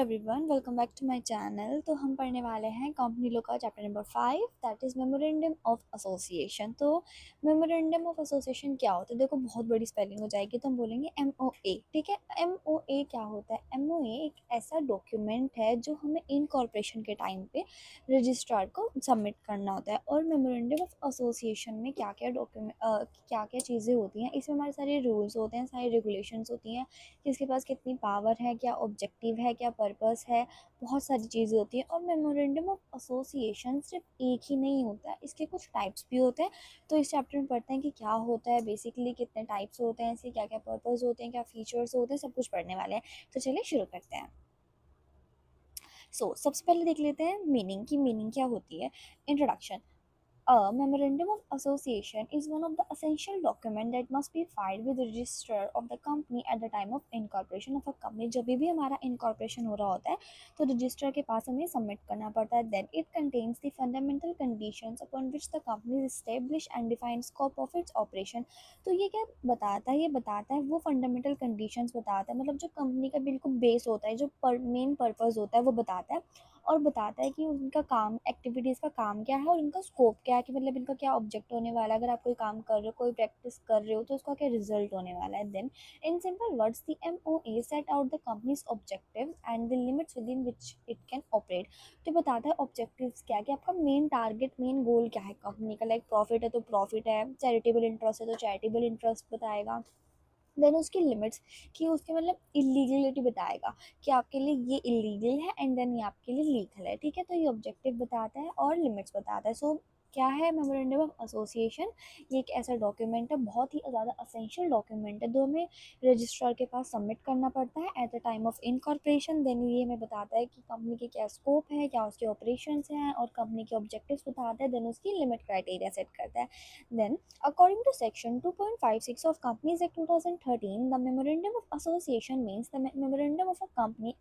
Everyone, welcome back to my channel. तो हम पढ़ने वाले हैं कंपनी लॉ का chapter number 5, that is memorandum of association. तो मेमोरेंडम ऑफ एसोसिएशन क्या होता है? देखो, बहुत बड़ी स्पेलिंग हो जाएगी तो हम बोलेंगे MOA। ठीक है, MOA क्या होता है? MOA एक ऐसा डॉक्यूमेंट है जो हमें इनकॉर्पोरेशन के टाइम पे रजिस्ट्रार को सबमिट करना होता है। और मेमोरेंडम ऑफ एसोसिएशन में क्या क्या डॉक्यूमेंट क्या क्या चीज़ें होती हैं, इसमें हमारे सारे रूल्स होते हैं, सारी रेगुलेशंस होती हैं, किसके पास कितनी पावर है, क्या ऑब्जेक्टिव है, क्या पर्पस है, बहुत सारी चीज़ें होती हैं। और मेमोरेंडम ऑफ एसोसिएशन सिर्फ एक ही नहीं होता है, इसके कुछ टाइप्स भी होते हैं। तो इस चैप्टर में पढ़ते हैं कि क्या होता है बेसिकली, कितने टाइप्स होते हैं, इसके क्या क्या पर्पस होते हैं, क्या फीचर्स होते हैं, सब कुछ पढ़ने वाले हैं। तो चलिए शुरू करते हैं। सबसे पहले देख लेते हैं मीनिंग की, मीनिंग क्या होती है। Introduction. A memorandum of association is one of the essential documents that must be filed with the registrar of the company at the time of incorporation of a company। जब भी हमारा incorporation हो रहा होता है तो रजिस्ट्रार के पास हमें सबमिट करना पड़ता है। Then it contains the fundamental conditions upon which the company is established and defines scope of its operation। तो ये क्या बताता है? ये बताता है वो फंडामेंटल कंडीशंस बताता है, मतलब जो कंपनी का बिल्कुल बेस होता है, जो मेन पर्पस होता है वो बताता है। और बताता है कि उनका काम, एक्टिविटीज़ का काम क्या है और इनका स्कोप क्या है, कि मतलब इनका क्या ऑब्जेक्ट होने वाला है। अगर आप कोई काम कर रहे हो, कोई प्रैक्टिस कर रहे हो, तो उसका क्या रिजल्ट होने वाला है। Then in simple words the MOA set out the company's objective and the limits within which it can operate. तो बताता है ऑब्जेक्टिव्स क्या है, कि आपका मेन टारगेट, मेन गोल क्या है कंपनी का। लाइक प्रॉफिट है तो प्रॉफिट है, चैरिटेबल इंटरेस्ट है तो चैरिटेबल इंटरेस्ट बताएगा। देन उसकी लिमिट्स, कि उसके मतलब इलीगलिटी बताएगा कि आपके लिए ये इलीगल है एंड देन ये आपके लिए लीगल है। ठीक है, तो ये ऑब्जेक्टिव बताता है और लिमिट्स बताता है। क्या है मेमोरेंडम ऑफ एसोसिएशन? ये एक ऐसा डॉक्यूमेंट है, बहुत ही ज़्यादा असेंशियल डॉक्यूमेंट है, जो हमें रजिस्ट्रार के पास सबमिट करना पड़ता है at the time of incorporation. Then ये हमें बताता है कि कंपनी के क्या स्कोप है, क्या उसके ऑपरेशंस हैं, और कंपनी के ऑब्जेक्टिव्स बताता है। देन उसकी लिमिट क्राइटेरिया सेट करता है। Then according to Section 2.56 of Companies Act 2013, the Memorandum of Association means the memorandum of a company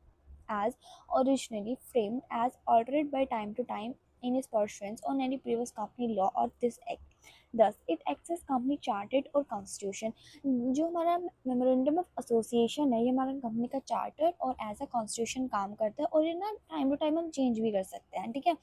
as originally framed as altered by time to time in its pursuance on any previous company law or this act. Thus, it acts as company chartered और constitution। जो हमारा memorandum of association है, ये हमारा company का charter और as a constitution काम करता है। और ये ना टाइम टू टाइम हम चेंज भी कर सकते हैं। ठीक है,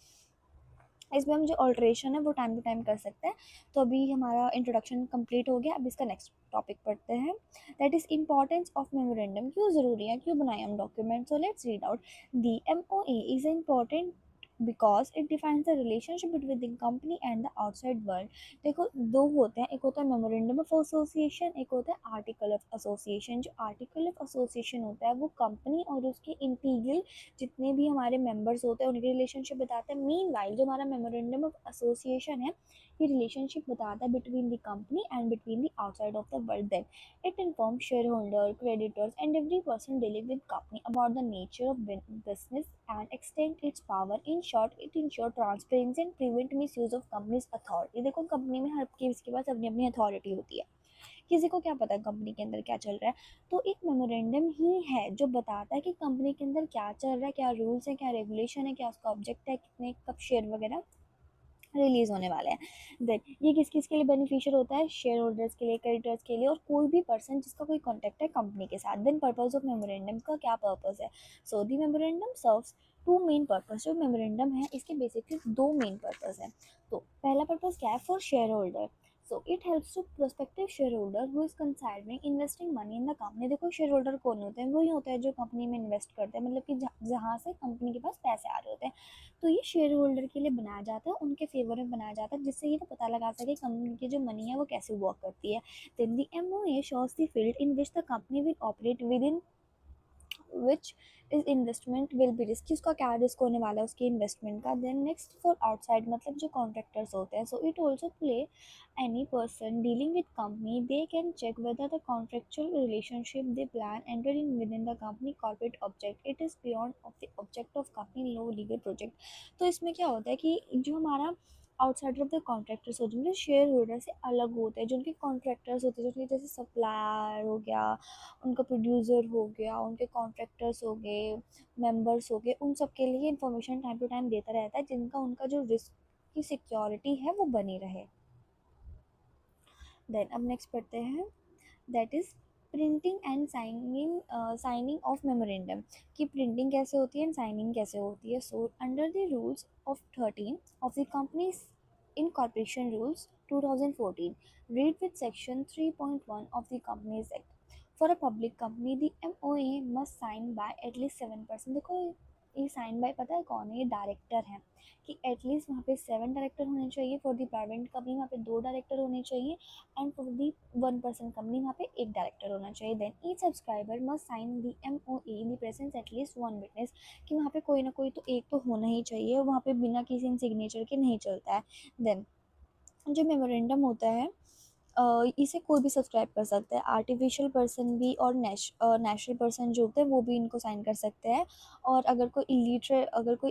इसमें हम जो ऑल्ट्रेशन है वो टाइम टू टाइम कर सकते हैं। तो अभी हमारा इंट्रोडक्शन कंप्लीट हो गया, अब इसका नेक्स्ट टॉपिक पढ़ते हैं, that is importance of memorandum. क्यों ज़रूरी है, क्यों बनाए हम document? So let's read out. The MOA is important because it defines the relationship between the company and the outside world. देखो, दो होते हैं, एक होता है मेमोरेंडम ऑफ एसोसिएशन, एक होता है आर्टिकल ऑफ एसोसिएशन। जो आर्टिकल ऑफ एसोसिएशन होता है वो कंपनी और उसके इंटीग्रल जितने भी हमारे मेंबर्स होते हैं उनकी रिलेशनशिप बताता है। मीनवाइल जो हमारा मेमोरेंडम ऑफ एसोसिएशन है, ये रिलेशनशिप बताता है between the company and between the outside of the world. Then it informs shareholder, creditors and every person dealing with company about the nature of business and extend its power. In short, it ensure transparency and prevent misuse of company's authority. देखो, company में हर किसी के पास अपनी अपनी authority होती है, किसी को क्या पता कंपनी के अंदर क्या चल रहा है। तो एक मेमोरेंडम ही है जो बताता है कि कंपनी के अंदर क्या चल रहा है, क्या रूल्स है, क्या रेगुलेशन है, क्या उसका ऑब्जेक्ट है, कितने कब शेयर वगैरह रिलीज होने वाले हैं। देन ये किस किस के लिए बेनिफिशियल होता है? शेयर होल्डर्स के लिए, क्रेडिटर्स के लिए, और कोई भी पर्सन जिसका कोई कॉन्टेक्ट है कंपनी के साथ। देन पर्पज ऑफ मेमोरेंडम का क्या पर्पज है? So the memorandum serves two main purpose. जो मेमोरेंडम है इसके बेसिकली दो मेन पर्पज है। तो पहला पर्पज क्या है? For shareholder. So it helps to prospective shareholder who is considering investing money in the company. देखो, शेयर होल्डर कौन होते हैं? वही होता है जो कंपनी में इन्वेस्ट करते हैं, मतलब कि जहाँ से कंपनी के पास पैसे आ रहे होते हैं। तो ये शेयर होल्डर के लिए बनाया जाता है, उनके फेवर में बनाया जाता है, जिससे ये तो पता लगा सके कंपनी की जो मनी है वो कैसे वर्क करती है। Then the MOA shows the field in which the company will operate within which is investment will be risk, उसका क्या रिस्क होने वाला है उसकी इन्वेस्टमेंट का। देन नेक्स्ट फॉर आउटसाइड, मतलब जो कॉन्ट्रैक्टर्स होते हैं। So it also play any person dealing with company, they can check whether the contractual relationship they plan enter in within the company corporate object, it is beyond of the object of company law legal project। तो इसमें क्या होता है कि जो हमारा outsider of the contractors होते हैं, जो शेयर होल्डर से अलग होते हैं, जो उनके कॉन्ट्रैक्टर्स होते हैं, जो उनके जैसे सप्लायर हो गया, उनका प्रोड्यूसर हो गया, उनके कॉन्ट्रैक्टर्स हो गए, मेंबर्स हो गए, उन सब के लिए इंफॉर्मेशन टाइम टू टाइम देता रहता है, जिनका उनका जो रिस्क की सिक्योरिटी है वो बनी रहे। देन अब नेक्स्ट पढ़ते हैं, that is printing and signing off memorandum, कि प्रिंटिंग कैसे होती है एंड साइनिंग कैसे होती है. So under the rules of 13 of the companies incorporation rules 2014, read with section 3.1 of the companies act. For a public company the MOA must sign by at least 7%. देखो ये sign bye पता है कौन है, ये डायरेक्टर है, कि at least वहाँ पे 7 डायरेक्टर होने चाहिए. फॉर द प्राइवेट कंपनी वहाँ पे 2 डायरेक्टर होने चाहिए, and for the 1 person company वहाँ पे 1 डायरेक्टर होना चाहिए. Then each subscriber must sign the MOA in the presence at least 1 witness, कि वहाँ पे कोई ना कोई तो एक तो होना ही चाहिए, वहाँ पे बिना किसी सिग्नेचर के नहीं चलता है. देन जो मेमोरेंडम होता है इसे कोई भी सब्सक्राइब कर सकता है, आर्टिफिशियल पर्सन भी और नेचुरल पर्सन जो होते हैं वो भी इनको साइन कर सकते हैं. और अगर कोई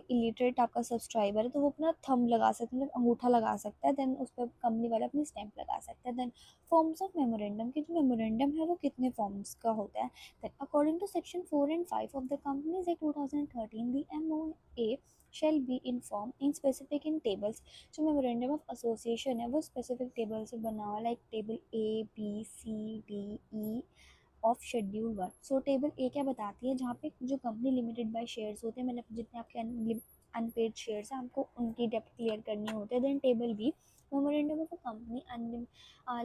इलिटरेट आपका सब्सक्राइबर है तो वो अपना थंब लगा सकते हैं, मतलब अंगूठा लगा सकता है. देन उस पर कंपनी वाला अपनी स्टैंप लगा सकता है. देन फॉर्म्स ऑफ मेमोरेंडम, कि जो मेमोरेंडम है वो कितने फॉर्म्स का होता है. Then according to section 4 and 5 of the companies act 2013 the MOA shall be informed in specific in tables. जो मेमोरेंडम ऑफ एसोसिएशन है वो स्पेसिफिक टेबल से बना हुआ, like table ABCDE of schedule 1. So table A क्या बताती है, जहाँ पे जो कंपनी लिमिटेड बाय शेयर्स होते हैं, मतलब जितने आपके अनपेड शेयर्स हैं आपको उनकी डेप्थ क्लियर करनी होती है. Then table B, memorandum of a company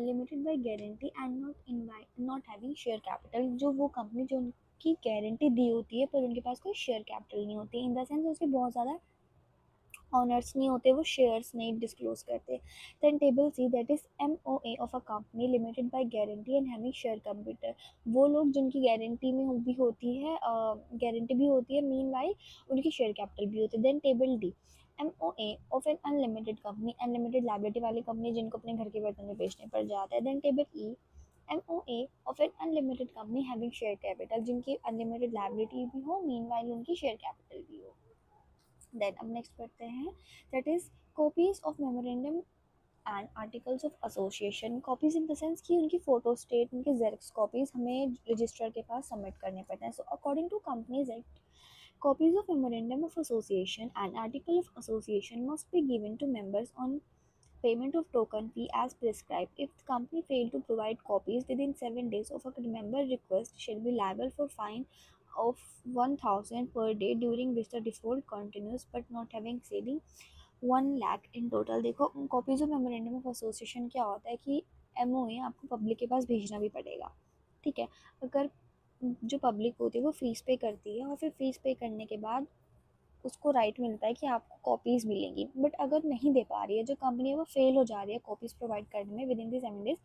limited by guarantee and not having share capital, जो वो कंपनी जो उनकी गारंटी दी होती है पर उनके पास कोई शेयर कैपिटल नहीं होती, इन द सेंस उसके बहुत ज़्यादा ऑनर्स नहीं होते, वो शेयर्स नहीं डिस्क्लोज करते. Then table C, that is MOA of a company limited by guarantee and having share capital, वो लोग जिनकी गारंटी में भी होती है, गारंटी भी होती है, मीन वाइल उनकी शेयर कैपिटल भी होती है. Then table D, MOA of an unlimited company, unlimited liability वाली कंपनी जिनको अपने घर के बर्तन में बेचने पड़ जाता है. Then table E, MOA of an unlimited company having share capital, जिनकी अनलिमिटेड लाइबिलिटी भी हो, मीन वाइल उनकी शेयर कैपिटल भी हो. देन अब नेक्स्ट पढ़ते हैं, that is copies of memorandum and articles of association. Copies in the sense कि उनकी फोटो स्टेट, उनकी जेरॉक्स कॉपीज हमें रजिस्ट्रार के पास सबमिट करने पड़ते हैं. So according to companies act, copies of memorandum of association and article of association must be given to members on payment of token fee as prescribed. If the company fail to provide copies within 7 days of a member request, shall be liable for fine of 1000 per day during which the default continues but not having exceeding 1 lakh in total. देखो copies of memorandum of association क्या होता है कि MOA आपको public के पास भेजना भी पड़ेगा. ठीक है, अगर जो पब्लिक होती है वो फीस पे करती है और फिर फीस पे करने के बाद उसको राइट मिलता है कि आपको कॉपीज़ मिलेंगी. बट अगर नहीं दे पा रही है जो कंपनी है, वो फेल हो जा रही है कॉपीज़ प्रोवाइड करने में विद इन दी 7 डेज,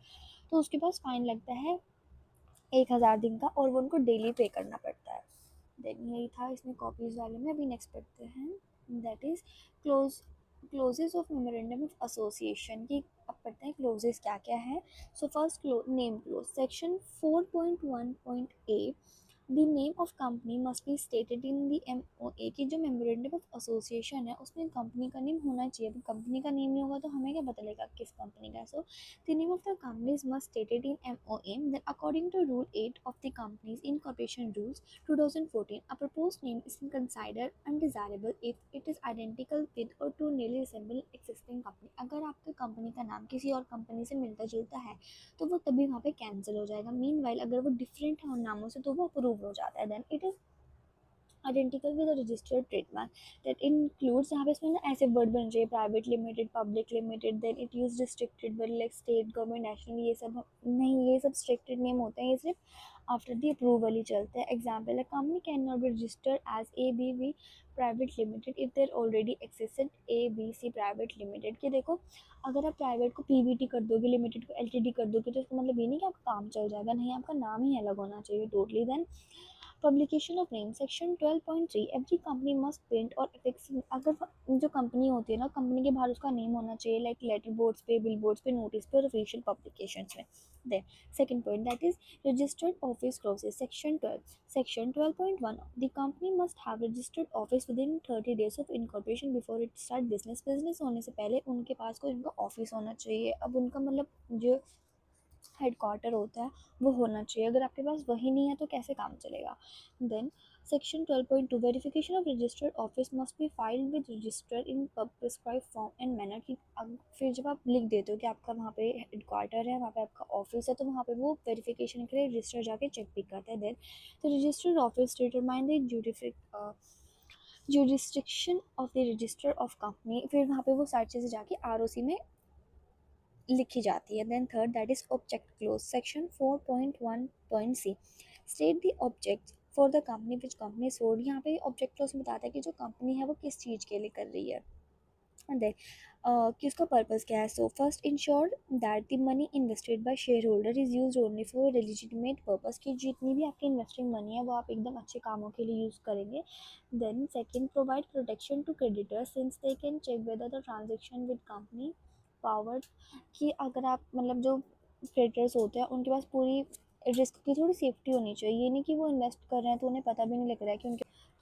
तो उसके पास फाइन लगता है 1000 दिन का, और वो उनको डेली पे करना पड़ता है. देन यही था इसमें कॉपीज़ वाले में. अभी नेक्स्ट पढ़ते हैं, that is clause clauses of memorandum of association की. अब पढ़ते हैं क्लोजेज क्या क्या है. So first name clause, section 4.1.a, the name of company must be stated in the MOA, की जो मेमोरेंडम ऑफ एसोसिएशन है उसमें कंपनी का नेम होना चाहिए. अब कंपनी का नेम नहीं होगा तो हमें क्या पता लगेगा किस कंपनी का है. So the name of the companies must stated in MOA. Then according to rule 8 of the companies incorporation rules 2014, a proposed name is considered undesirable if it is identical with or too nearly resemble existing company. अगर आपके company का नाम किसी और company से मिलता जुलता है तो वो तभी वहाँ पे कैंसिल हो जाएगा. मीन वाइल अगर वो डिफरेंट है उन नामों से तो वो अप्रूव हो जाता है. Then it is identical with registered trademark, that includes, यहाँ पे इसमें ना ऐसे वर्ड बन चाहिए, private limited, public limited, then it use restricted word like state government national, ये सब नहीं, ये सब स्ट्रिक्टेड नेम होते हैं, ये सिर्फ आफ्टर दी अप्रूवल ही चलते हैं. Example, a company can not be registered as ABV private limited if there already existed ABC private limited. कि देखो अगर आप प्राइवेट को PVT कर दोगे, लिमिटेड को LTD कर दोगे, तो इसका मतलब ये नहीं कि आपका काम चल जाएगा, नहीं, आपका नाम ही अलग होना चाहिए totally. Then publication of name, section 12.3, every company must print और अफिक्स, अगर जो कंपनी होती है ना, कंपनी के बाहर उसका नेम होना चाहिए, लाइक लेटर बोर्ड्स पे, बिल बोर्ड्स पे, नोटिस पे और ऑफिशियल पब्लिकेशंस में. Then second point, that is registered office clauses, section 12.1, the company must have registered office within 30 days of incorporation before it start business. Business होने से पहले उनके पास कोई उनका ऑफिस होना चाहिए. अब उनका मतलब जो हेड क्वार्टर होता है वो होना चाहिए. अगर आपके पास वही नहीं है तो कैसे काम चलेगा. Then Section 12.2 Verification of registered office must be filed with register in prescribed form and manner कि फिर जब आप लिख देते हो कि आपका वहाँ पे हेडक्वार्टर है, वहाँ पे आपका ऑफिस है, तो वहाँ पे वो वेरिफिकेशन के लिए रजिस्टर जाके चेक भी करते हैं. Then the registered office determine the jurisdiction of the register of company. फिर वहाँ पे वो सारी चीज़ें जाके ROC में लिखी जाती है. Then third that is object clause. Section 4.1.c state the object for the company which company sold. यहाँ पे ऑब्जेक्ट क्लोज में बताता है कि जो कंपनी है वो किस चीज़ के लिए कर रही है. एंड देन कि उसका पर्पस क्या है. So first ensure that the money invested bye share holder is use only for legitimate purpose. की जितनी भी आपकी इन्वेस्टिंग मनी है वो आप एकदम अच्छे कामों के लिए यूज़ करेंगे. Then second provide protection to creditors since they can check whether the transaction with company power. कि अगर आप मतलब जो क्रेडिटर्स होते हैं उनके पास पूरी रिस्क की थोड़ी सेफ्टी होनी चाहिए. ये नहीं कि वो इन्वेस्ट कर रहे हैं तो उन्हें पता भी नहीं लग रहा है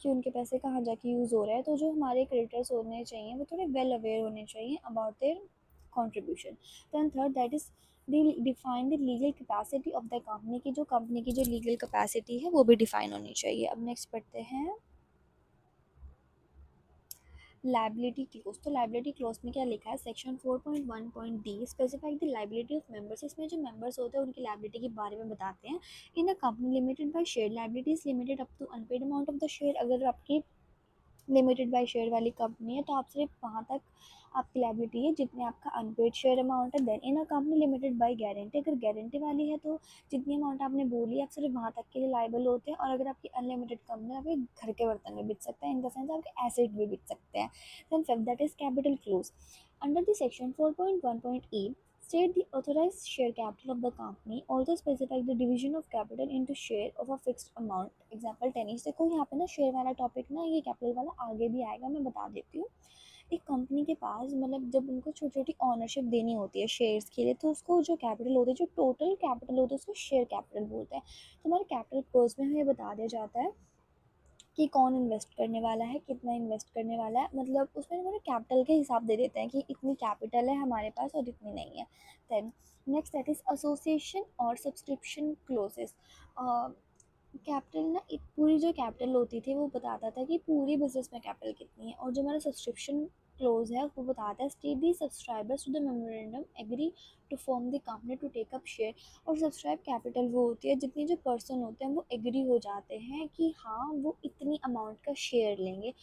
कि उनके पैसे कहाँ जाके यूज़ हो रहा है. तो जो हमारे क्रेडिटर्स होने चाहिए वो थोड़े वेल अवेयर होने चाहिए about their contribution. Then third that is define the legal capacity of the company. की जो कंपनी की जो लीगल कैपेसिटी है वो भी डिफाइन होनी चाहिए. अब नेक्स्ट पढ़ते हैं लाइबिलिटी क्लोज. तो लाइबिलिटी क्लोज में क्या लिखा है. Section 4.1.d specified the liability of members. इसमें जो मेंबर्स होते हैं उनकी लाइबिलिटी के बारे में बताते हैं. In the company limited by share liability is limited up to unpaid amount of the share. अगर आपकी लिमिटेड बाय शेयर वाली कंपनी है तो आप सिर्फ वहाँ तक आपकी लाइबिलिटी है जितने आपका अनपेड शेयर अमाउंट है. Then in a company limited by guarantee. अगर गारंटी वाली है तो जितनी अमाउंट आपने बोली आप सिर्फ वहाँ तक के लिए लाइबल होते हैं. और अगर आपकी अनलिमिटेड कंपनी आपके घर के बर्तन भी बिक सकते हैं, इन द सेंस आपके एसेट भी बिक सकते हैं. Then fifth that is capital clause. Under the section 4.1.e state the authorized share capital of the company, also specify the division of capital into share of a fixed amount. Example tennis. देखो यहाँ पे ना share वाला topic ना ये capital वाला आगे भी आएगा, मैं बता देती हूँ. एक कंपनी के पास मतलब जब उनको छोटी छोटी ऑनरशिप देनी होती है शेयर्स के लिए तो उसको जो कैपिटल होता है, जो टोटल कैपिटल होता है उसको शेयर कैपिटल बोलते हैं. तो हमारे कैपिटल क्लोज में हमें बता दिया जाता है कि कौन इन्वेस्ट करने वाला है, कितना इन्वेस्ट करने वाला है. मतलब उसमें हमारे कैपिटल के हिसाब दे देते हैं कि इतनी कैपिटल है हमारे पास और इतनी नहीं है. Then next that is association और सब्सक्रिप्शन क्लोजेस. कैपिटल ना पूरी जो कैपिटल होती थी वो बताता था कि पूरी बिजनेस में कैपिटल कितनी है. और जो हमारा सब्सक्रिप्शन क्लोज है वो बताता है state the subscribers to the memorandum agree to form the company to take up share. और सब्सक्राइब कैपिटल वो होती है जितने जो पर्सन होते हैं वो एग्री हो जाते हैं कि हाँ वो इतनी अमाउंट का शेयर लेंगे.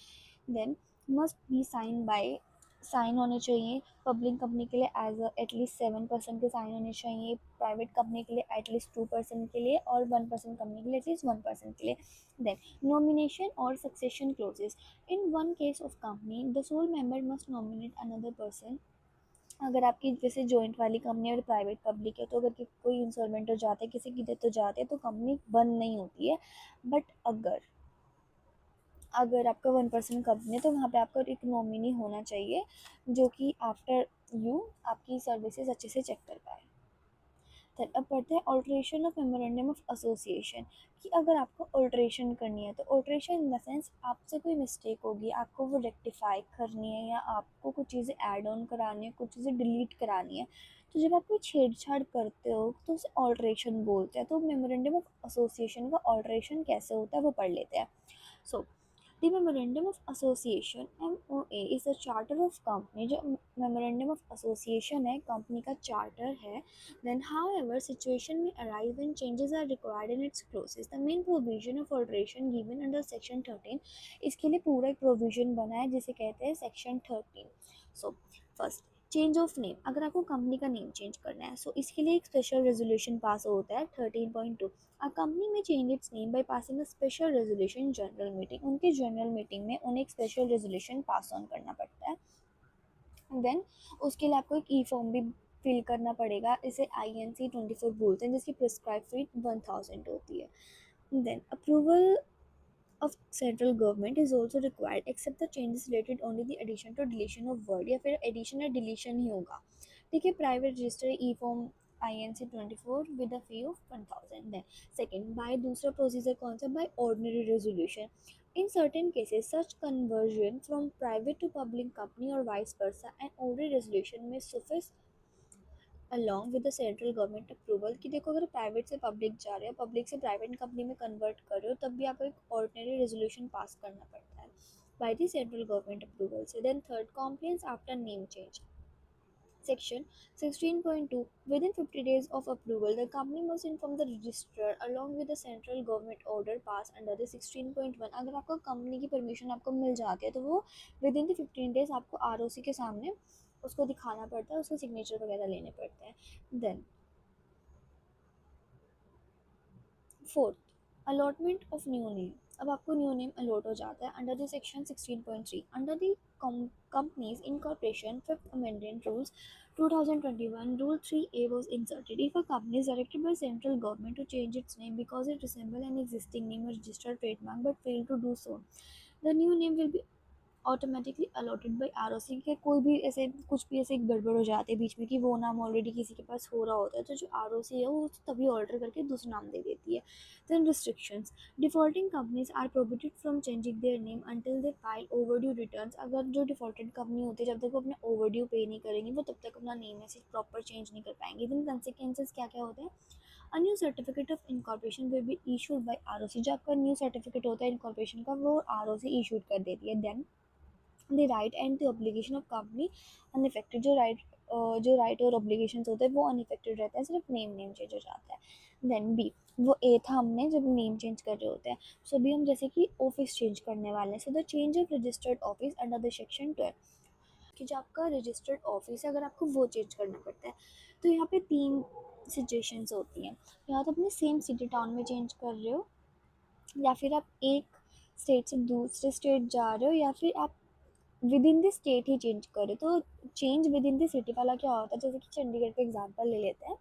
Then must be sign by. Sign होने चाहिए पब्लिक कंपनी के लिए एज एटलीस्ट 7% के साइन होने चाहिए, प्राइवेट कंपनी के लिए एटलीस्ट 2% के लिए और 1% कंपनी के लिए एटलीस्ट 1% के लिए. देन नॉमिनेशन और succession clauses. In one case of company the sole member must nominate another person. अगर आपकी जैसे जॉइंट वाली कंपनी और प्राइवेट पब्लिक है तो अगर कोई इंसॉल्वेंट हो जाता है, किसी की डेथ हो जाती है तो कंपनी बंद नहीं होती है. बट अगर अगर आपका 1% कंपनी है तो वहाँ पे आपका एक नॉमिनी होना चाहिए जो कि आफ्टर यू आपकी सर्विसेज अच्छे से चेक कर पाए. फिर अब पढ़ते हैं alteration of memorandum of association. कि अगर आपको ऑल्ट्रेशन करनी है तो ऑल्ट्रेशन इन द सेंस आपसे कोई मिस्टेक होगी आपको वो रेक्टिफाई करनी है या आपको कुछ चीज़ें ऐड ऑन करानी है, कुछ चीज़ें डिलीट करानी है. तो जब आप कोई छेड़छाड़ करते हो तो उसे ऑल्ट्रेशन बोलते हैं. तो मेमोरेंडम ऑफ एसोसिएशन का ऑल्ट्रेशन कैसे होता है वो पढ़ लेते हैं. सो The Memorandum of Association MOA is a charter of company. जो Memorandum of Association है कंपनी का चार्टर है. Then however situation may arise when changes are required in its clauses. The main provision of alteration given under section 13. इसके लिए पूरा एक provision बना है जिसे कहते हैं section 13. So first change of name. अगर आपको कंपनी का नेम चेंज करना है सो इसके लिए एक स्पेशल रेजोल्यूशन पास होता है 13.2. A company may change its name by passing a special resolution in general meeting. उनके जनरल मीटिंग में उन्हें एक स्पेशल रेजोल्यूशन पास ऑन करना पड़ता है. देन उसके लिए आपको एक ई फॉर्म भी फिल करना पड़ेगा. इसे INC 24 बोलते हैं जिसकी प्रिस्क्राइब फी 1000 होती है. Then approval of central government is also required except the changes related only the addition to deletion of word. या फिर addition या deletion ही होगा. ठीक है. Private register E form INC 24 with a fee of 1000. then second by दूसरा procedure कौन सा by ordinary resolution. In certain cases such conversion from private to public company or vice versa an ordinary resolution may suffice along with the central government approval, कि देखो अगर private से public जा रहे हो, पब्लिक से प्राइवेट कंपनी में convert कर रहे हो, तब भी आपको एक ऑर्डिनरी रेजोल्यूशन पास करना पड़ता है by the central government approval से। Then third, compliance after name change. Section 16.2, within 50 days of approval, the company must inform the registrar along with the central government order passed under the 16.1। अगर आपको company की permission आपको मिल जाती है तो वो with in the 15 days आपको ROC के सामने उसको दिखाना पड़ता है, उसके सिग्नेचर वगैरह लेने पड़ते हैं। Then fourth, allotment of new name. अब आपको न्यू नेम अलॉट हो जाता है under the section 16.3 under the companies incorporation fifth amendment rules 2021 rule 3A was inserted. If a company is directed by central government to change its name because it resembles an existing name or registered trademark but fail to do so, the new name will be automatically allotted by ROC. के कोई भी ऐसे कुछ भी ऐसे गड़बड़ हो जाती है बीच में कि वो नाम ऑलरेडी किसी के पास हो रहा होता है, तो जो आरओसी है वो तभी ऑल्टर करके दूसरा नाम दे देती है। Then restrictions, defaulting companies are prohibited from changing their name until they file overdue returns. अगर जो डिफॉल्टेड कंपनी होती है जब तक वो अपना ओवरड्यू पे नहीं करेंगे वो तब तक अपना नेम ऐसे प्रॉपर चेंज नहीं कर पाएंगे। देन कंसिक्वेंसेस क्या क्या होते हैं, a new certificate of incorporation will be issued by ROC. जो आपका न्यू सर्टिफिकेट होता है इनकॉर्पोरेशन का वो आरओसी इशूड कर देती है। Then the right and the obligation of company unaffected। जो राइट और ऑब्लिगेशन होते हैं वो अनइफेक्टेड रहता है, सिर्फ नेम चेंज हो जाता है। देन बी, वो ए था हमने जब नेम चेंज कर रहे होते हैं। सो अभी हम जैसे कि ऑफिस चेंज करने वाले हैं, so the change of registered office under the section 12, कि जो आपका रजिस्टर्ड ऑफिस है अगर आपको वो चेंज करना पड़ता है तो यहाँ पे तीन सिचुएशंस होती हैं। या तो अपने सेम सिटी टाउन में चेंज कर रहे हो, या फिर आप एक स्टेट से दूसरे स्टेट जा रहे हो, या फिर आप with in the state he change करे। तो change with in the city वाला क्या होता है, जैसे कि चंडीगढ़ का एग्जांपल ले लेते हैं।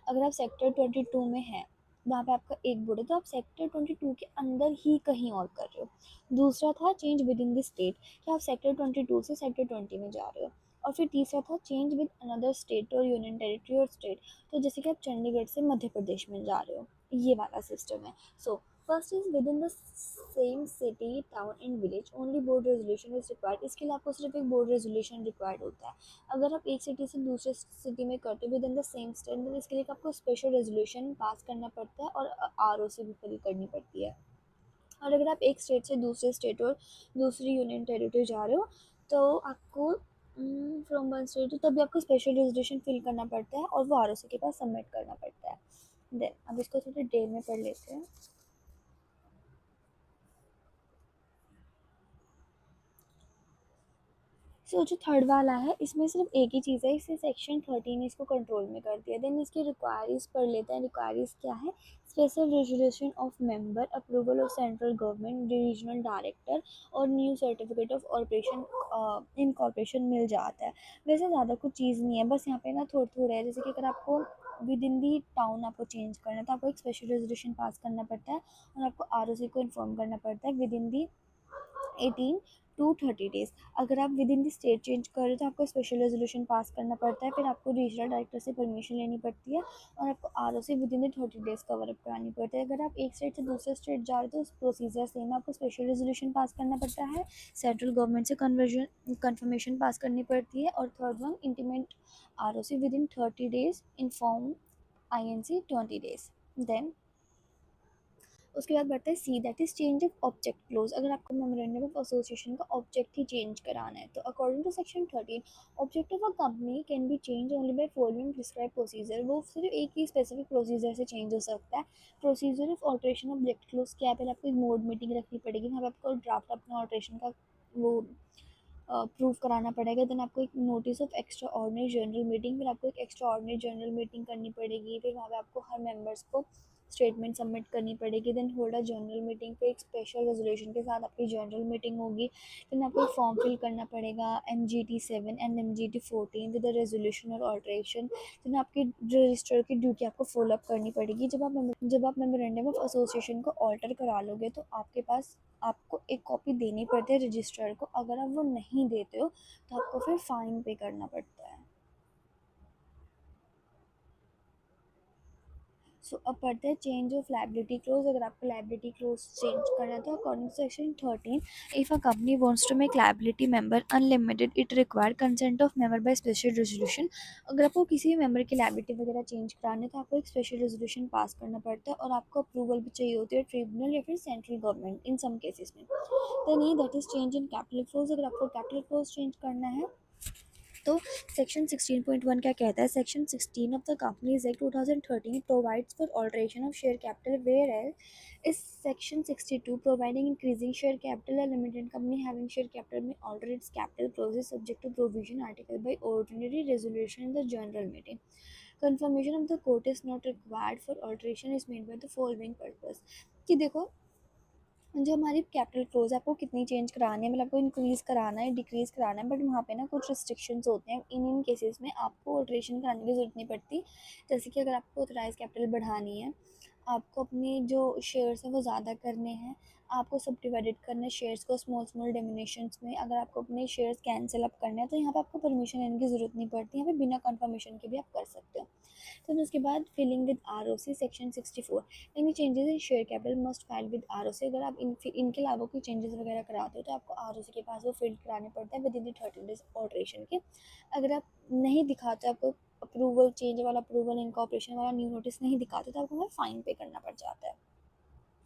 अगर आप सेक्टर 22 में हैं, वहाँ पे आपका एक बोर्ड है तो आप सेक्टर 22 के अंदर ही कहीं और कर रहे हो। दूसरा था change with in the state, कि आप सेक्टर 22 से सेक्टर 20 में जा रहे हो। और फिर तीसरा था चेंज विद अनदर स्टेट और यूनियन टेरिटरी और स्टेट, तो जैसे कि आप चंडीगढ़ से मध्य प्रदेश में जा रहे हो, ये वाला सिस्टम है। So first is with in the same city town and village only board resolution is required. इसके लिए आपको सिर्फ एक बोर्ड रेजोल्यूशन रिक्वायर्ड होता है। अगर आप एक सिटी से दूसरे सिटी में करते हो with in the same state, तो इसके लिए आपको स्पेशल रेजोल्यूशन पास करना पड़ता है और आरओसी भी फिल करनी पड़ती है। और अगर आप एक स्टेट से दूसरे स्टेट और दूसरी यूनियन टेरिटरी जा रहे हो तो आपको फ्रॉम वन स्टेट, तभी आपको स्पेशल रेजोल्यूशन फिल करना पड़ता है और वो आरओसी के पास सबमिट करना पड़ता है। देन अब इसको थोड़ी डिटेल में पढ़ लेते हैं। सो जो थर्ड वाला है इसमें सिर्फ एक ही चीज़ है, इसे सेक्शन 13 इसको कंट्रोल में कर दिया। देन इसकी रिक्वायरीज पढ़ लेते हैं। रिक्वायरीज क्या है, special resolution of member, approval of central government, regional director और new certificate of operation incorporation मिल जाता है। वैसे ज़्यादा कुछ चीज़ नहीं है, बस यहाँ पे ना थोड़ा थोड़ा है। जैसे कि अगर आपको विद इन दी टाउन आपको चेंज करना है तो आपको एक स्पेशल रेजोल्यूशन पास करना पड़ता है और आपको आरओसी को इन्फॉर्म करना पड़ता है with in the 18 to 30 days। अगर आप with in the state change कर रहे हो तो आपको स्पेशल रेजोल्यूशन पास करना पड़ता है, फिर आपको रीजनल डायरेक्टर से परमिशन लेनी पड़ती है और आपको ROC within the 30 days cover up करानी पड़ती है। अगर आप एक स्टेट से दूसरे स्टेट जा रहे हो तो प्रोसीजर सेम है, आपको स्पेशल रेजोल्यूशन पास करना पड़ता है, सेंट्रल गवर्नमेंट से कन्फर्मेशन पास करनी पड़ती है, और third one intimate ROC within 30 days, inform INC 20 days। Then उसके बाद बढ़ता है C, that is change of object clause. अगर आपको मेमोरेंडम ऑफ एसोसिएशन का ऑब्जेक्ट ही चेंज कराना है तो according to section 13, object of a company can be change only by following prescribe procedure. वो सिर्फ एक ही स्पेसिफिक प्रोसीजर से चेंज हो सकता है। Procedure of alteration object close क्या है, पहले आपको एक मोड मीटिंग रखनी पड़ेगी, वहाँ पर आपको ड्राफ्ट अपना ऑल्ट्रेशन का वो प्रूफ कराना पड़ेगा। देन आपको एक notice of extra ordinary general meeting, फिर आपको एक एक्स्ट्रा ऑर्डिनरी जनरल मीटिंग करनी पड़ेगी, फिर वहाँ पे आपको हर मेंबर्स को स्टेटमेंट सबमिट करनी पड़ेगी। Then hold a general meeting पे एक स्पेशल रेजोल्यूशन के साथ आपकी जनरल मीटिंग होगी। देन आपको एक फॉर्म फिल करना पड़ेगा MGT 7 and MGT 14 with resolution और ऑल्ट्रेशन। देन आपकी रजिस्टर की ड्यूटी आपको फॉलो अप करनी पड़ेगी। जब आप मेमोरेंडम ऑफ एसोसिएशन को ऑल्टर करा लोगे तो आपके पास आपको एक कॉपी देनी पड़ती है रजिस्ट्रार को। अगर आप वो नहीं देते हो तो आपको फिर फाइन पे करना पड़ता है। सो अब पढ़ते हैं चेंज ऑफ लाइबिलिटी क्लोज। अगर आपको लाइबिलिटी क्लोज चेंज करना है तो according to section 13, if a company wants to make liability member unlimited it require consent of member by special resolution. अगर आपको किसी भी मेंबर की लाइबिलिटी वगैरह चेंज कराने है तो आपको एक स्पेशल रेजोल्यूशन पास करना पड़ता है और आपको अप्रूवल भी चाहिए होती है ट्रिब्यूनल या फिर central government in some cases में। देन ये that is change in capital clause. अगर आपको कैपिटल क्लोज चेंज करना है तो सेक्शन 16.1 क्या कहता है? Section 16 of the companies act 2013 provides for alteration of share capital whereas section 62 providing increasing share capital a limited company having share capital may alter its capital clauses subject to provision article by ordinary resolution in the general meeting. Confirmation of the court is not required for alteration is made by the following purpose। कि देखो जो हमारी capital close है आपको कितनी change करानी है, मतलब आपको इंक्रीज़ कराना है डिक्रीज़ कराना है, बट वहाँ पे ना कुछ रिस्ट्रिक्शंस होते हैं। इन केसेस में आपको ऑल्ट्रेशन कराने की ज़रूरत नहीं पड़ती। जैसे कि अगर आपको ऑथराइज कैपिटल बढ़ानी है, आपको अपने जो शेयर्स हैं वो ज़्यादा करने हैं, आपको सब डिवाइडेड करना है शेयर्स को स्मॉल स्मॉल डिमिनिशंस में, अगर आपको अपने शेयर्स कैंसिल अप करने हैं तो यहाँ पे आपको परमिशन लेने की ज़रूरत नहीं पड़ती। यहाँ पे बिना कंफर्मेशन के भी आप कर सकते हो। तो उसके बाद filing with ROC section 64 any changes in share capital must file with ROC. अगर आप इनके अलावा कोई चेंजेस वगैरह कराते हो तो आपको आरओसी के पास वो फिल कराने पड़ता है विद इन 30 डेज ऑल्ट्रेशन के। अगर आप नहीं दिखाते, आपको अप्रूवल चेंज वाला अप्रूवल इनकॉर्पोरेशन वाला न्यू नोटिस नहीं दिखाते तो आपको फाइन पे करना पड़ जाता है।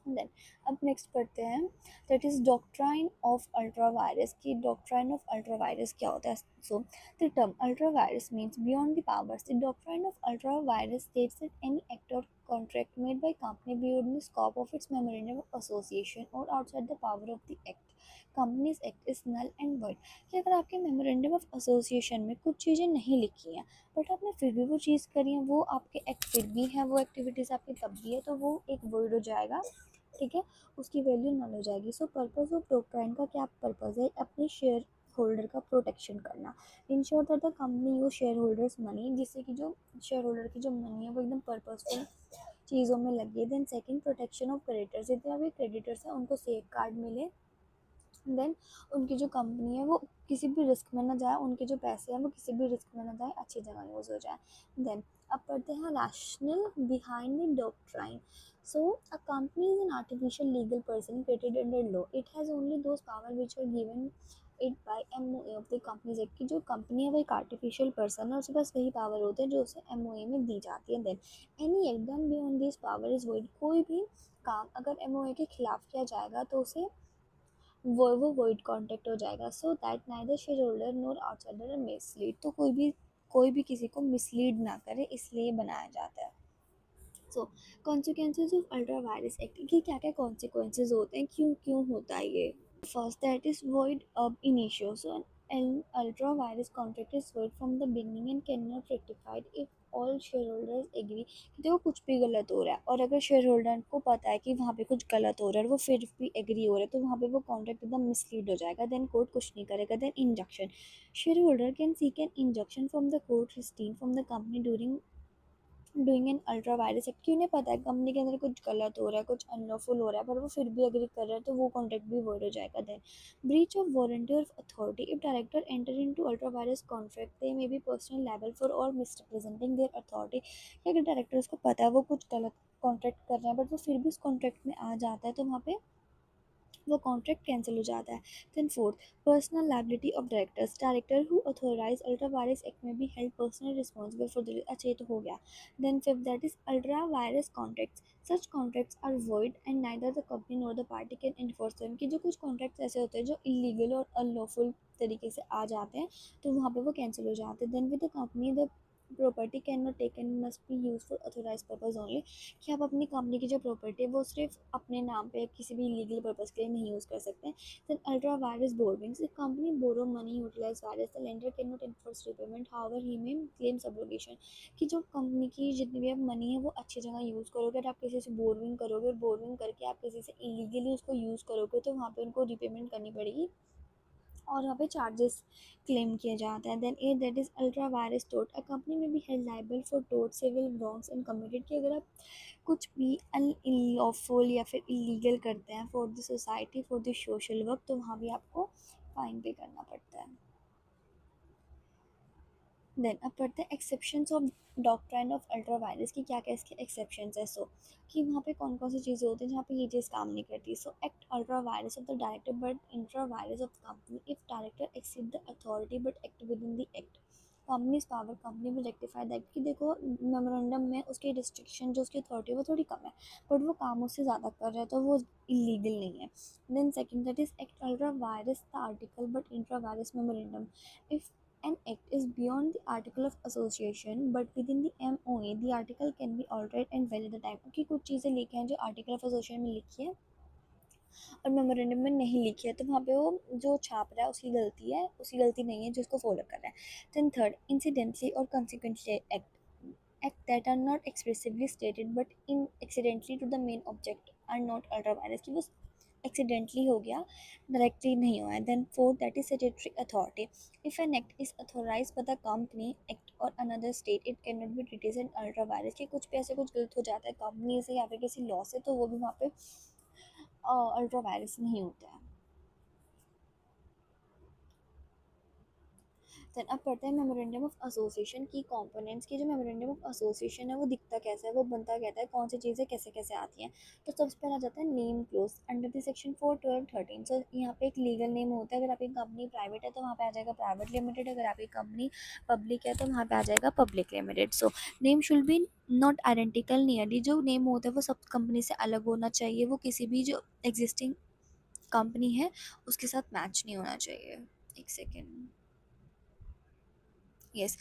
देन अब नेक्स्ट पढ़ते हैं that is doctrine of ultra virus की डॉक्ट्राइन ऑफ अल्ट्रा वायरस क्या होता है। So the term ultra vires means beyond the powers. The doctrine of ultra virus states that any act और contract made by company beyond the scope of its memorandum of association or outside the power of the act companies act is null and void। कि अगर आपके memorandum of association में कुछ चीज़ें नहीं लिखी हैं बट आपने फिर भी वो चीज़ करी है, वो आपके एक्ट फिर भी है, वो एक्टिविटीज़ आपकी तब भी है, तो वो एक वॉइड हो जाएगा। ठीक है, उसकी वैल्यू नल हो जाएगी। सो पर्पस ऑफ डॉक्ट्राइन का क्या पर्पस है? अपने शेयर होल्डर का प्रोटेक्शन करना। Ensure that the company use share holders money, जिससे कि जो शेयर होल्डर की जो मनी है वो एकदम पर्पसफुल चीज़ों में लगी है। Then second protection of creditors, जितने भी क्रेडिटर्स हैं उनको सेफ गार्ड मिले। देन उनकी जो कंपनी है वो किसी भी रिस्क में ना जाए, उनके जो पैसे हैं वो किसी भी रिस्क में ना जाए, अच्छी जगह यूज़ हो जाए। देन अब पढ़ते हैं rational behind the doctrine. So a company is an artificial legal person created under law. It has only those power which are given it by MOA of the companies act. की जो company है वो एक artificial person है, उसके पास वही power होते हैं जो उसे MOA में दी जाती है। Then any act done beyond this power is void. कोई भी काम अगर MOA के खिलाफ किया जाएगा तो उसे वो वॉइड कॉन्टेक्ट हो जाएगा। So that neither share holder NOR outsider mislead. तो कोई भी किसी को मिसलीड ना करे, इसलिए बनाया जाता है। So consequences of ultra vires act की क्या क्या कॉन्सिक्वेंसेज होते हैं, क्यों क्यों होता है ये? First, that is void ab initio. So an ultra virus contract is void from the beginning and cannot rectified if all shareholders agree कि देखो कुछ भी गलत हो रहा है और अगर शेयर होल्डर को पता है कि वहाँ पे कुछ गलत हो रहा है और वो फिर भी एग्री हो रहा है तो वहाँ पे वो कॉन्ट्रैक्ट एकदम मिसलीड हो जाएगा। देन कोर्ट कुछ नहीं करेगा। Then injunction, shareholder can seek an injunction from the court restrain from the company during doing an ultra vires act. क्यों नहीं पता है कंपनी के अंदर कुछ गलत हो रहा है, कुछ अनलॉफुल हो रहा है, पर वो फिर भी एग्री कर रहा है तो वो कॉन्ट्रैक्ट भी वॉइड हो जाएगा। Then breach of warranty of authority, if director enter into ultra vires contract they may be personal liable for और मिसरिप्रेजेंटिंग देयर अथॉरिटी। कि अगर डायरेक्टर्स को पता है वो कुछ गलत कॉन्ट्रैक्ट कर रहे हैं बट वो फिर भी उस कॉन्ट्रैक्ट में आ जाता है तो वहाँ पे वो कॉन्ट्रैक्ट कैंसिल हो जाता है। Then fourth, personal liability of directors, director who authorise ultra vires act may be held personal responsible for the. अच्छा ये तो हो गया। Then fifth, that is ultra vires contracts, such contracts are void and neither the company nor the party can enforce them. कि जो कुछ contracts ऐसे होते हैं जो इलीगल और अनलॉफुल तरीके से आ जाते हैं तो वहाँ पे वो कैंसिल हो जाते हैं। Then with the company the property can not taken must be use for authorise purpose only. कि आप अपनी कंपनी की जो प्रॉपर्टी है वो सिर्फ अपने नाम पे किसी भी लीगल पर्पज़ के लिए नहीं यूज़ कर सकते। Then ultra vires borrowings, if company borrow money utilise vires the lender can not enforce repayment however he may claim subrogation. कि जो कंपनी की जितनी भी आप मनी है वो अच्छी जगह यूज़ करोगे। अगर आप किसी से बोरोइंग करोगे और बोरोइंग करके आप किसी से इलीगली उसको यूज़ करोगे तो वहाँ पे उनको रिपेमेंट करनी पड़ेगी और वहाँ पे चार्जेस क्लेम किया जाता है। Then a that is ultra vires टोट, अ कंपनी में बी हेल्ड लाइबल फॉर टोट सिविल रॉन्ग्स एंड कमिटेड। कि अगर आप कुछ भी अनलॉफुल या फिर इलीगल करते हैं for the society for the social work तो वहाँ भी आपको फाइन पे करना पड़ता है। देन अब पढ़ते हैं exceptions of doctrine of ultra virus की क्या क्या इसके एक्सेप्शंस है। सो कि वहाँ पे कौन कौन सी चीज़ें होती हैं जहाँ पे ये चीज़ काम नहीं करती। So act ultra vires of the director but intra vires of the company if director exceed the authority but act within the act companies power company will rectify that. कि देखो मेमोरेंडम में उसकी restriction जो उसकी authority है वो थोड़ी कम है, बट वो काम उससे ज़्यादा कर रहा है तो वो इलीगल नहीं है। Then second that is act ultra vires the article but intra vires memorandum if an act is beyond the article of association but within the MOA the article can be altered and valid the time। क्योंकि कुछ चीज़ें लिखी हैं जो article of association में लिखी है और मेमोरेंडम में नहीं लिखी है, तो वहाँ पे वो जो छाप रहा है उसकी गलती है, उसकी गलती नहीं है जो उसको फॉलो कर रहा है। देन थर्ड इंसिडेंटली और consequently act that are not expressively stated but in accidentally to the main object are not ultra virus। कि वो accidentally हो गया, directly नहीं हुआ है। then fourth that is statutory authority if an act is authorized by the company act or another state it cannot be treated as an ultra virus। कि कुछ पे ऐसे कुछ गलत हो जाता है कंपनी से या फिर किसी लॉ से तो वो भी वहाँ पे अल्ट्रा वायरस नहीं होता है। देन अब पढ़ते हैं मेमोरेंडम ऑफ एसोसिएशन की कंपोनेंट्स की। जो मेमोरेंडम ऑफ एसोसिएशन है वो दिखता कैसा है, वो बनता कैसा है, कौन सी चीज़ें कैसे कैसे आती हैं। तो सबसे पहला जाता है name close under the section 4, 12, 13। सो यहाँ पे एक लीगल नेम होता है। अगर आपकी कंपनी प्राइवेट है तो वहाँ पे आ जाएगा प्राइवेट लिमिटेड, अगर आपकी कंपनी पब्लिक है तो वहाँ पे आ जाएगा public limited. So name should be not identical nearly. जो नेम होता है वो सब कंपनी से अलग होना चाहिए, वो किसी भी जो एग्जिस्टिंग कंपनी है उसके साथ मैच नहीं होना चाहिए। एक सेकेंड, यस,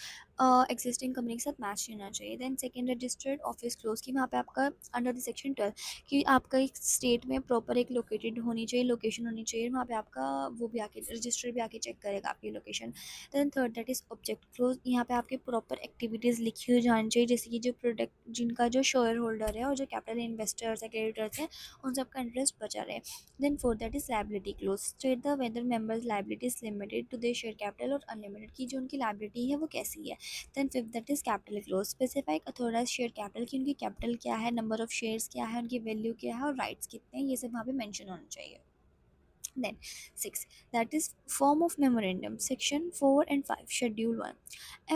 एग्जिस्टिंग कंपनी के साथ मैच नहीं होना चाहिए। Then second registered office clause की वहाँ पे आपका अंडर द सेक्शन 12 कि आपका एक स्टेट में प्रॉपर एक लोकेटेड होनी चाहिए, लोकेशन होनी चाहिए वहाँ पे आपका, वो भी आके रजिस्टर भी आके चेक करेगा आपकी location. Then third that is object clause, यहाँ पे आपके प्रॉपर एक्टिविटीज़ लिखी हुई जानी चाहिए, जैसे कि जो प्रोडक्ट जिनका जो शेयर होल्डर है और जो कैपिटल इन्वेस्टर्स है क्रेडिटर्स हैं उन सबका इंटरेस्ट बचा रहे। Then fourth that is liability clause state the whether members liability is limited to their share capital और अनलिमिटेड की जो उनकी लाइबिलिटी है वो कैसी है। Then fifth that is capital clause specific authorise share capital की उनकी कैपिटल क्या है, नंबर ऑफ शेयर्स क्या है, उनकी वैल्यू क्या है और राइट्स कितने हैं, ये सब वहाँ पे मेंशन होना चाहिए। Then 6 that is form of memorandum section 4 and 5 schedule 1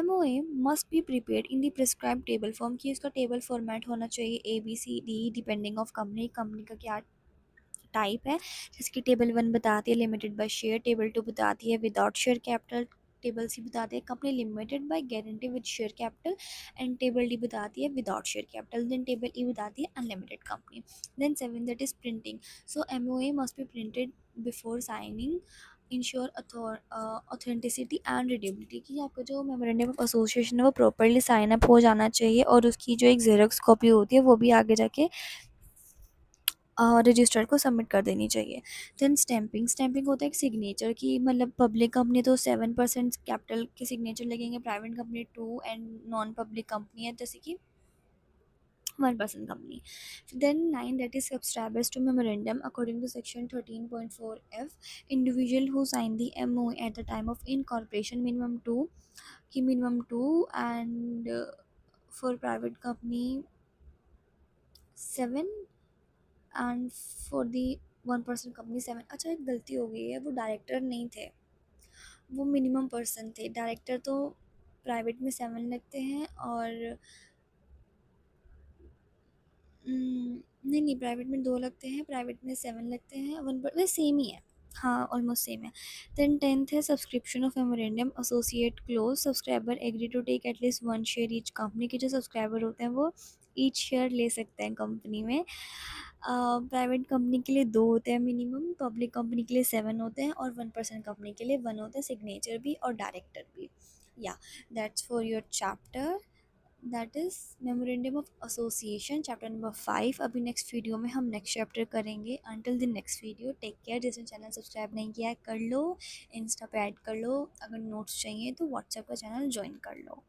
MOA must be prepared in the prescribed table form कि इसका टेबल फॉर्मेट होना चाहिए ABCD depending of company, company का क्या टाइप है। जैसे कि टेबल 1 बताती है लिमिटेड बाय शेयर, टेबल 2 बताती है without share capital, table C बताती है company limited by guarantee with share capital and table D बताती है without share capital. Then table E बताती है unlimited company. Then 7 that is printing so MOA must be printed before signing ensure authenticity and readability की आपका जो memorandum of association है वो properly sign up हो जाना चाहिए और उसकी जो एक जेरोक्स कॉपी होती है वो भी आगे जाके रजिस्टर को सबमिट कर देनी चाहिए। देन स्टैंपिंग, स्टैंपिंग होता है एक सिग्नेचर की, मतलब पब्लिक कंपनी तो 7% कैपिटल के सिग्नेचर लगेंगे, private company 2 and non public company है जैसे कि 1% company. Then 9 that is subscribers to memorandum according to section 13.4F individual who sign the MOA at the time of incorporation minimum 2 की minimum 2 and for private company 7 and for the 1% company 7। अच्छा एक गलती हो गई है, वो director नहीं थे, वो मिनिमम पर्सन थे। डायरेक्टर तो प्राइवेट में 7 लगते हैं और नहीं नहीं प्राइवेट में 2 लगते हैं, प्राइवेट में 7 लगते हैं, वन पर वे सेम ही है, हाँ ऑलमोस्ट सेम है। देन 10th है subscription of memorandum associate clause subscriber agree to take at least 1 share each company के जो सब्सक्राइबर होते हैं वो ईच शेयर ले सकते हैं कंपनी में। प्राइवेट कंपनी के लिए 2 होते हैं मिनिमम, पब्लिक कंपनी के लिए 7 होते हैं और 1% कंपनी के लिए 1 होता है, सिग्नेचर भी और डायरेक्टर भी। या that's for your chapter that is memorandum of association chapter number 5। अभी नेक्स्ट वीडियो में हम नेक्स्ट चैप्टर करेंगे। Until the next video take care. जिसने चैनल सब्सक्राइब नहीं किया है कर लो, इंस्टा पे ऐड कर लो, अगर नोट्स चाहिए तो व्हाट्सएप का चैनल ज्वाइन कर लो।